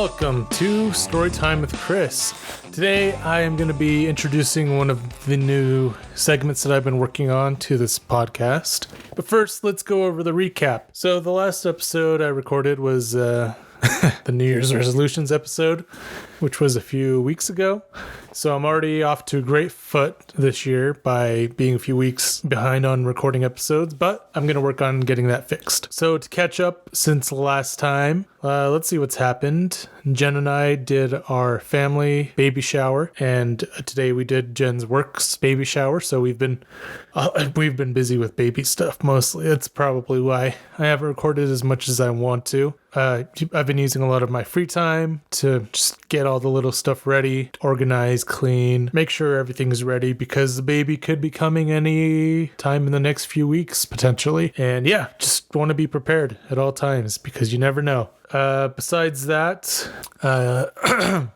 Welcome to Storytime with Chris. Today I am going to be introducing one of the new segments that I've been working on to this podcast. But first, let's go over the recap. So the last episode I recorded was the New Year's resolutions episode, which was a few weeks ago. So I'm already off to a great foot this year by being a few weeks behind on recording episodes, but I'm going to work on getting that fixed. So to catch up since last time, let's see what's happened. Jen and I did our family baby shower, and today we did Jen's works baby shower. So we've been busy with baby stuff mostly. That's probably why I haven't recorded as much as I want to. I've been using a lot of my free time to just get all the little stuff ready, organize, clean, make sure everything's ready because the baby could be coming any time in the next few weeks potentially. And yeah, just want to be prepared at all times because you never know. Besides that, of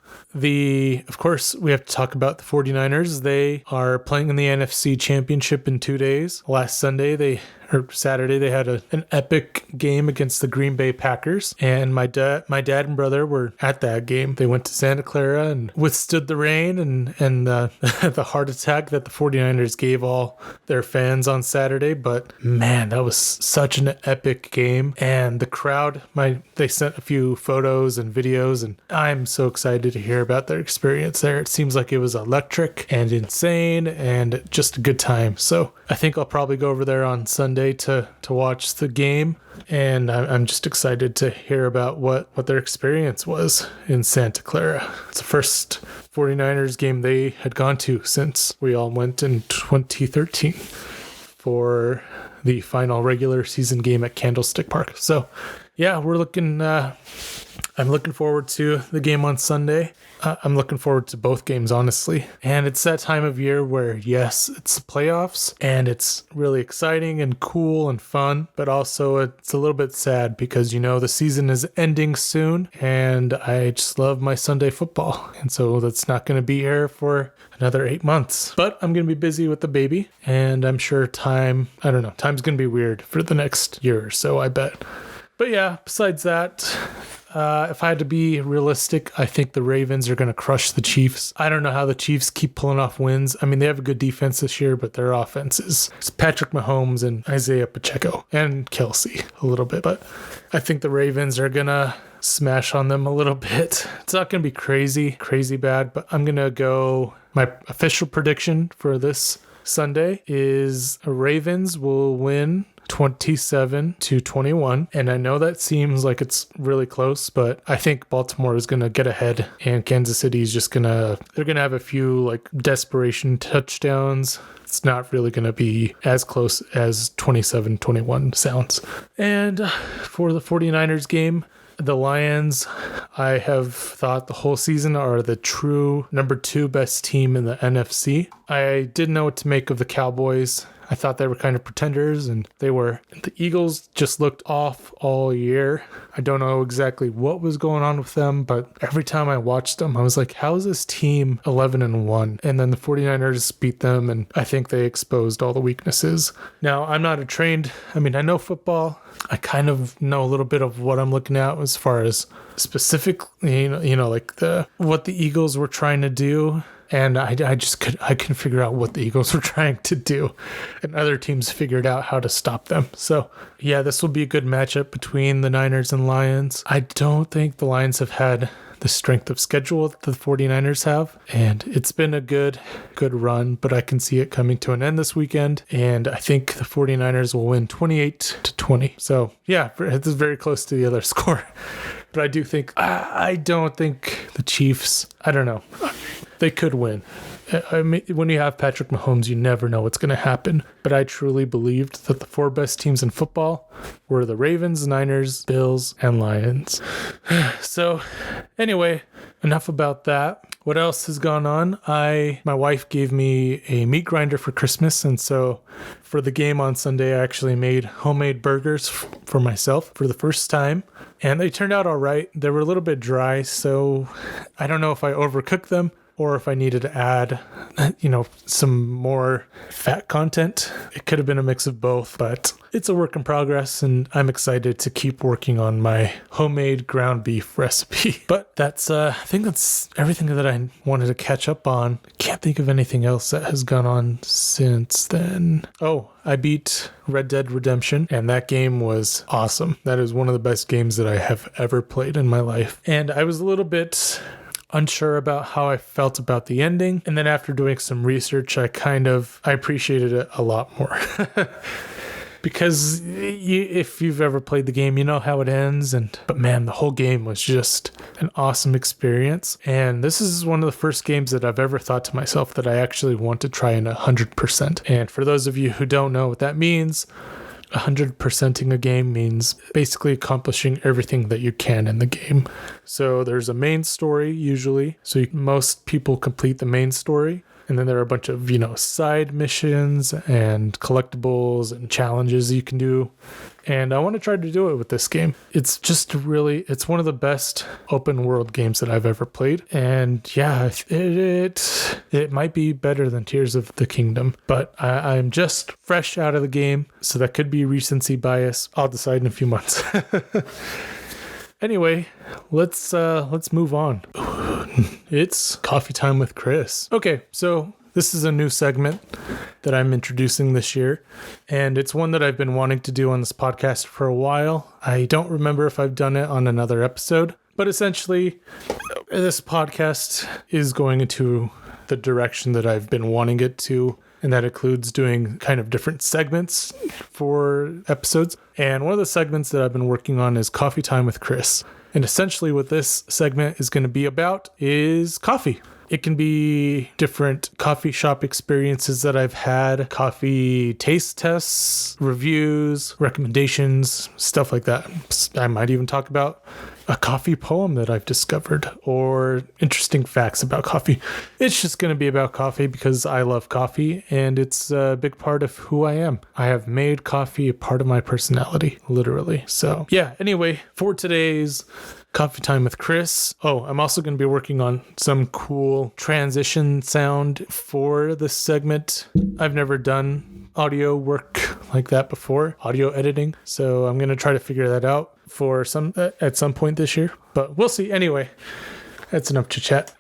course, we have to talk about the 49ers. They are playing in the NFC Championship in 2 days. Last Saturday, they had an epic game against the Green Bay Packers, and my dad and brother were at that game. They went to Santa Clara and withstood the rain and the heart attack that the 49ers gave all their fans on Saturday. But man, that was such an epic game, and the crowd, they sent a few photos and videos, and I'm so excited to hear about their experience there. It seems like it was electric and insane and just a good time. So I think I'll probably go over there on Sunday to watch the game, and I'm just excited to hear about what their experience was in Santa Clara. It's the first 49ers game they had gone to since we all went in 2013 for the final regular season game at Candlestick Park. So yeah, I'm looking forward to the game on Sunday. I'm looking forward to both games, honestly. And it's that time of year where, yes, it's the playoffs, and it's really exciting and cool and fun, but also it's a little bit sad because, the season is ending soon, and I just love my Sunday football. And so that's not going to be here for another 8 months. But I'm going to be busy with the baby, and I'm sure time's going to be weird for the next year or so, I bet. But yeah, besides that, if I had to be realistic, I think the Ravens are going to crush the Chiefs. I don't know how the Chiefs keep pulling off wins. I mean, they have a good defense this year, but their offense is Patrick Mahomes and Isaiah Pacheco and Kelsey a little bit. But I think the Ravens are going to smash on them a little bit. It's not going to be crazy bad, but I'm going to go. My official prediction for this Sunday is Ravens will win 27-21. And I know that seems like it's really close, but I think Baltimore is going to get ahead, and Kansas City is just they're going to have a few desperation touchdowns. It's not really going to be as close as 27-21 sounds. And for the 49ers game, the Lions, I have thought the whole season, are the true number 2 best team in the NFC. I didn't know what to make of the Cowboys. I thought they were kind of pretenders, and they were. The Eagles just looked off all year. I don't know exactly what was going on with them, but every time I watched them, I was like, how is this team 11-1? And then the 49ers beat them, and I think they exposed all the weaknesses. Now, I'm not I know football. I kind of know a little bit of what I'm looking at as far as specific, what the Eagles were trying to do. And I couldn't figure out what the Eagles were trying to do, and other teams figured out how to stop them. So yeah, this will be a good matchup between the Niners and Lions. I don't think the Lions have had the strength of schedule that the 49ers have, and it's been a good run, but I can see it coming to an end this weekend, and I think the 49ers will win 28-20. So yeah, it's very close to the other score. But I don't think the Chiefs, I don't know. They could win. I mean, when you have Patrick Mahomes, you never know what's going to happen. But I truly believed that the 4 best teams in football were the Ravens, Niners, Bills, and Lions. So anyway, enough about that. What else has gone on? My wife gave me a meat grinder for Christmas, and so for the game on Sunday, I actually made homemade burgers for myself for the first time, and they turned out all right. They were a little bit dry, so I don't know if I overcooked them, or if I needed to add, some more fat content. It could have been a mix of both, but it's a work in progress, and I'm excited to keep working on my homemade ground beef recipe. But I think that's everything that I wanted to catch up on. Can't think of anything else that has gone on since then. Oh, I beat Red Dead Redemption, and that game was awesome. That is one of the best games that I have ever played in my life. And I was a little bit unsure about how I felt about the ending. And then after doing some research, I appreciated it a lot more. Because if you've ever played the game, you know how it ends. But man, the whole game was just an awesome experience. And this is one of the first games that I've ever thought to myself that I actually want to try in 100%. And for those of you who don't know what that means, 100%ing a game means basically accomplishing everything that you can in the game. So there's a main story usually. So most people complete the main story. And then there are a bunch of, side missions and collectibles and challenges you can do. And I want to try to do it with this game. It's one of the best open world games that I've ever played. And yeah, it might be better than Tears of the Kingdom, but I'm just fresh out of the game. So that could be recency bias. I'll decide in a few months. Anyway, let's move on. It's coffee time with Chris. Okay, so this is a new segment that I'm introducing this year, and it's one that I've been wanting to do on this podcast for a while. I don't remember if I've done it on another episode, but essentially, this podcast is going into the direction that I've been wanting it to, and that includes doing kind of different segments for episodes. And one of the segments that I've been working on is Coffee Time with Chris. And essentially what this segment is going to be about is coffee. It can be different coffee shop experiences that I've had, coffee taste tests, reviews, recommendations, stuff like that. I might even talk about a coffee poem that I've discovered or interesting facts about coffee. It's just going to be about coffee because I love coffee and it's a big part of who I am. I have made coffee a part of my personality, literally. So yeah, anyway, for today's Coffee Time with Chris. Oh, I'm also going to be working on some cool transition sound for this segment. I've never done audio work like that before, audio editing. So I'm going to try to figure that out at some point this year, but we'll see. Anyway, that's enough chit chat.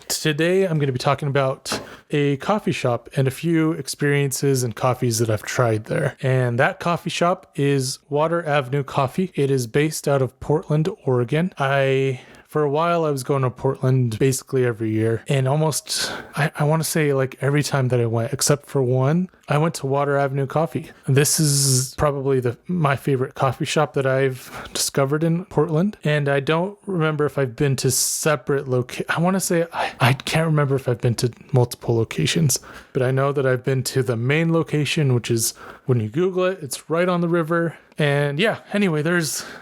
Today, I'm going to be talking about a coffee shop and a few experiences and coffees that I've tried there. And that coffee shop is Water Avenue Coffee. It is based out of Portland, Oregon. For a while, I was going to Portland basically every year. And almost, I want to say like every time that I went, except for one, I went to Water Avenue Coffee. This is probably my favorite coffee shop that I've discovered in Portland. And I don't remember if I've been to separate locations. I want to say, I can't remember if I've been to multiple locations. But I know that I've been to the main location, which is, when you Google it, it's right on the river. And yeah, anyway,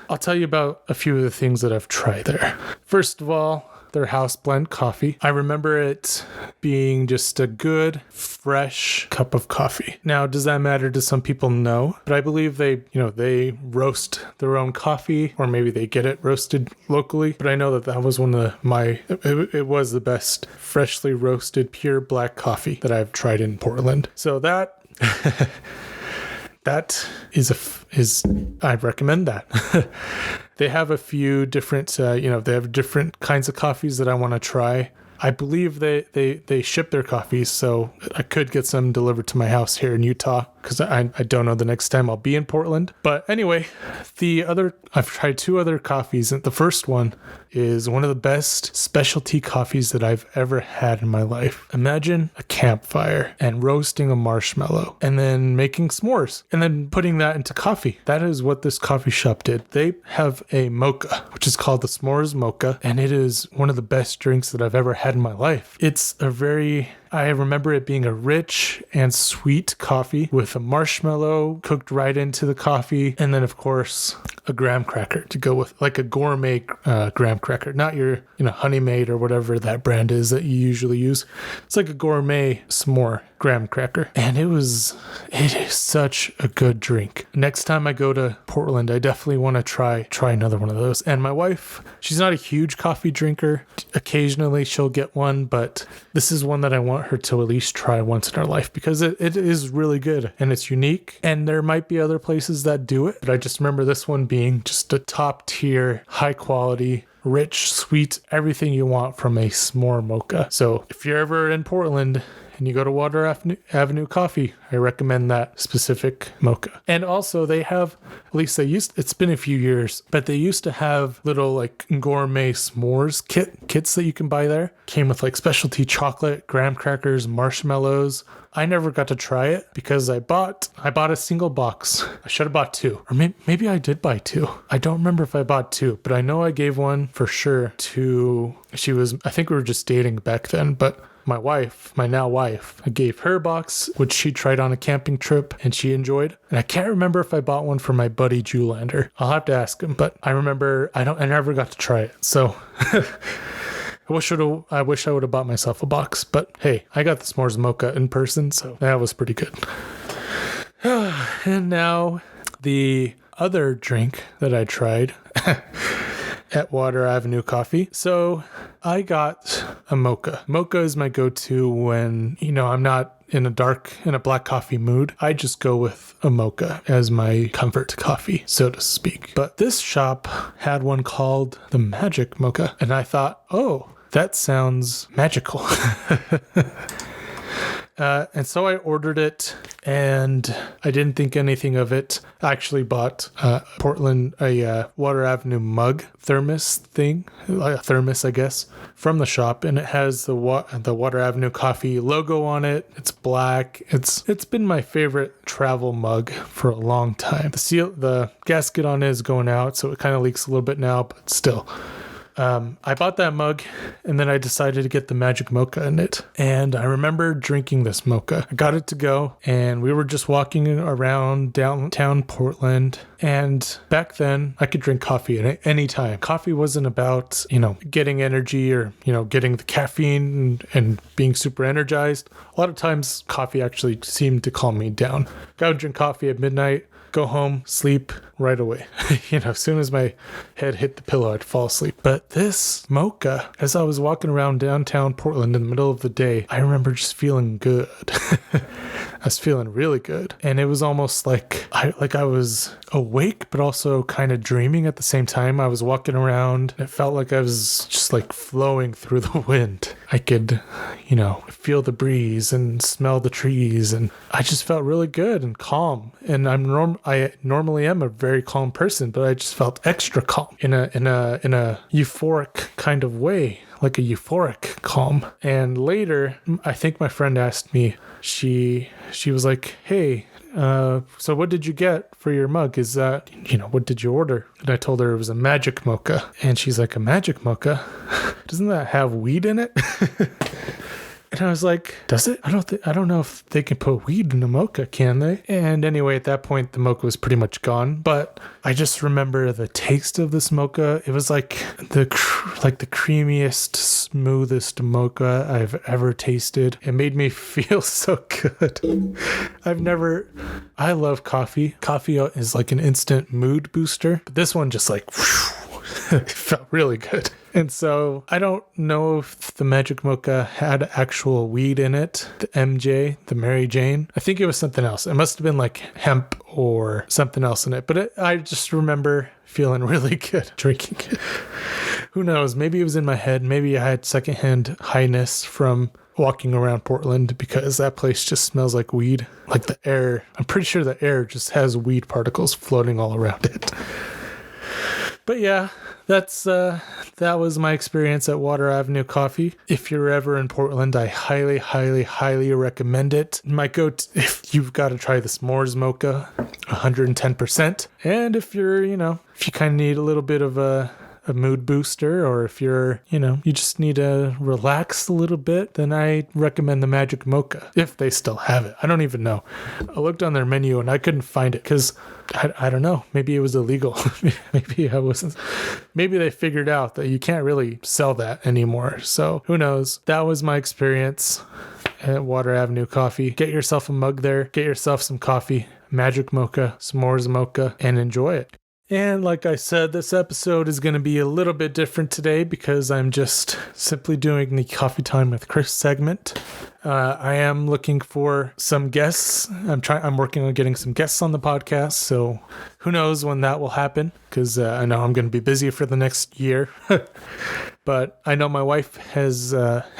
I'll tell you about a few of the things that I've tried there. First of all, their house blend coffee. I remember it being just a good, fresh cup of coffee. Now, does that matter to some people? No. But I believe they roast their own coffee, or maybe they get it roasted locally. But I know that was it was the best freshly roasted, pure black coffee that I've tried in Portland. So that I recommend that. They have a few different, they have different kinds of coffees that I want to try. I believe they ship their coffees, so I could get some delivered to my house here in Utah, because I don't know the next time I'll be in Portland. But anyway, I've tried two other coffees, and the first one is one of the best specialty coffees that I've ever had in my life. Imagine a campfire and roasting a marshmallow and then making s'mores and then putting that into coffee. That is what this coffee shop did. They have a mocha, which is called the S'mores Mocha, and it is one of the best drinks that I've ever had in my life. I remember it being a rich and sweet coffee with a marshmallow cooked right into the coffee. And then, of course, a graham cracker to go with, like a gourmet graham cracker, not your, Honey Maid or whatever that brand is that you usually use. It's like a gourmet s'more. graham cracker. And it is such a good drink. Next time I go to Portland, I definitely want to try another one of those. And my wife, she's not a huge coffee drinker. Occasionally she'll get one, but this is one that I want her to at least try once in her life because it is really good and it's unique. And there might be other places that do it, but I just remember this one being just a top tier, high quality, rich, sweet, everything you want from a s'more mocha. So if you're ever in Portland and you go to Water Avenue Coffee, I recommend that specific mocha. And also they have, at least it's been a few years, but they used to have little like gourmet s'mores kits that you can buy there. Came with like specialty chocolate, graham crackers, marshmallows. I never got to try it because I bought a single box. I should have bought two, or maybe I did buy two. I don't remember if I bought two, but I know I gave one for sure to, I think we were just dating back then, but my wife, my now wife, I gave her a box, which she tried on a camping trip and she enjoyed. And I can't remember if I bought one for my buddy Julander. I'll have to ask him, but I remember I never got to try it. So I wish I would have bought myself a box, but hey, I got the s'mores mocha in person, so that was pretty good. And now the other drink that I tried at Water Avenue Coffee. So I got a mocha. Mocha is my go-to when, I'm not in a black coffee mood. I just go with a mocha as my comfort coffee, so to speak. But this shop had one called the Magic Mocha, and I thought, oh, that sounds magical. And so I ordered it and I didn't think anything of it. I actually bought a Water Avenue mug thermos thing, a thermos, I guess, from the shop. And it has the Water Avenue Coffee logo on it. It's black. It's been my favorite travel mug for a long time. The gasket on it is going out, so it kind of leaks a little bit now, but still. I bought that mug and then I decided to get the Magic Mocha in it. And I remember drinking this mocha. I got it to go and we were just walking around downtown Portland. And back then I could drink coffee at any time. Coffee wasn't about, getting energy or, getting the caffeine and being super energized. A lot of times coffee actually seemed to calm me down. I would drink coffee at midnight, go home, sleep right away. As soon as my head hit the pillow, I'd fall asleep. But this mocha, as I was walking around downtown Portland in the middle of the day, I remember just feeling good. I was feeling really good. And it was almost like I was awake, but also kind of dreaming at the same time. I was walking around. And it felt like I was just like flowing through the wind. I could, feel the breeze and smell the trees. And I just felt really good and calm. And I normally am a very calm person, but I just felt extra calm in a euphoric kind of way, like a euphoric calm. And later, I think my friend asked me, she was like, hey, so what did you get for your mug? Is that, what did you order? And I told her it was a Magic Mocha. And she's like, a Magic Mocha? Doesn't that have weed in it? And I was like, does it? I don't know if they can put weed in a mocha, can they? And anyway, at that point, the mocha was pretty much gone. But I just remember the taste of this mocha. It was like the creamiest, smoothest mocha I've ever tasted. It made me feel so good. I love coffee. Coffee is like an instant mood booster. But this one just like, it felt really good. And so I don't know if the Magic Mocha had actual weed in it, the MJ, the Mary Jane. I think it was something else. It must have been like hemp or something else in it. But I just remember feeling really good drinking it. Who knows? Maybe it was in my head. Maybe I had secondhand highness from walking around Portland because that place just smells like weed. Like the air. I'm pretty sure the air just has weed particles floating all around it. But yeah, that was my experience at Water Avenue Coffee. If you're ever in Portland, I highly, highly, highly recommend it. If you've got to try the s'mores mocha, 110%. And if you're, if you kind of need a little bit of a mood booster, or if you're, you just need to relax a little bit, then I recommend the Magic Mocha, if they still have it. I don't even know. I looked on their menu and I couldn't find it because I don't know. Maybe it was illegal. Maybe they figured out that you can't really sell that anymore. So who knows? That was my experience at Water Avenue Coffee. Get yourself a mug there. Get yourself some coffee, magic mocha, s'mores mocha, and enjoy it. And like I said, this episode is going to be a little bit different today because I'm just simply doing the Coffee Time with Chris segment. I am looking for some guests. I'm working on getting some guests on the podcast, so who knows when that will happen, because I know I'm going to be busy for the next year. But I know my wife has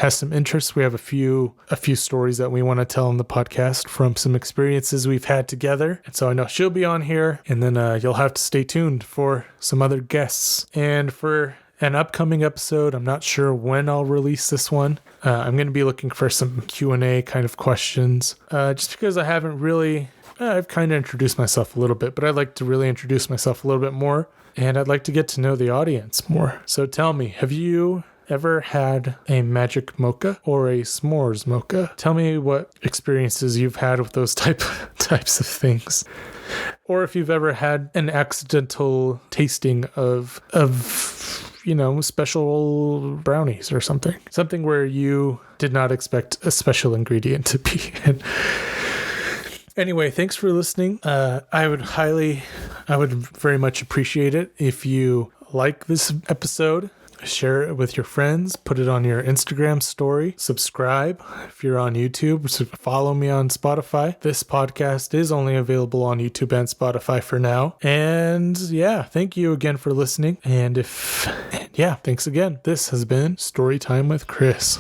some interest. We have a few stories that we want to tell on the podcast from some experiences we've had together. And so I know she'll be on here, and then you'll have to stay tuned for some other guests. And for an upcoming episode, I'm not sure when I'll release this one. I'm going to be looking for some Q&A kind of questions, just because I haven't really... I've kind of introduced myself a little bit, but I'd like to really introduce myself a little bit more, and I'd like to get to know the audience more. So tell me, have you ever had a magic mocha or a s'mores mocha? Tell me what experiences you've had with those types of things. Or if you've ever had an accidental tasting of special brownies or something where you did not expect a special ingredient to be in. Anyway, thanks for listening. I would very much appreciate it if you like this episode. Share it with your friends, put it on your Instagram story, subscribe if you're on YouTube, follow me on Spotify. This podcast is only available on YouTube and Spotify for now. And yeah, thank you again for listening. Thanks again. This has been Storytime with Chris.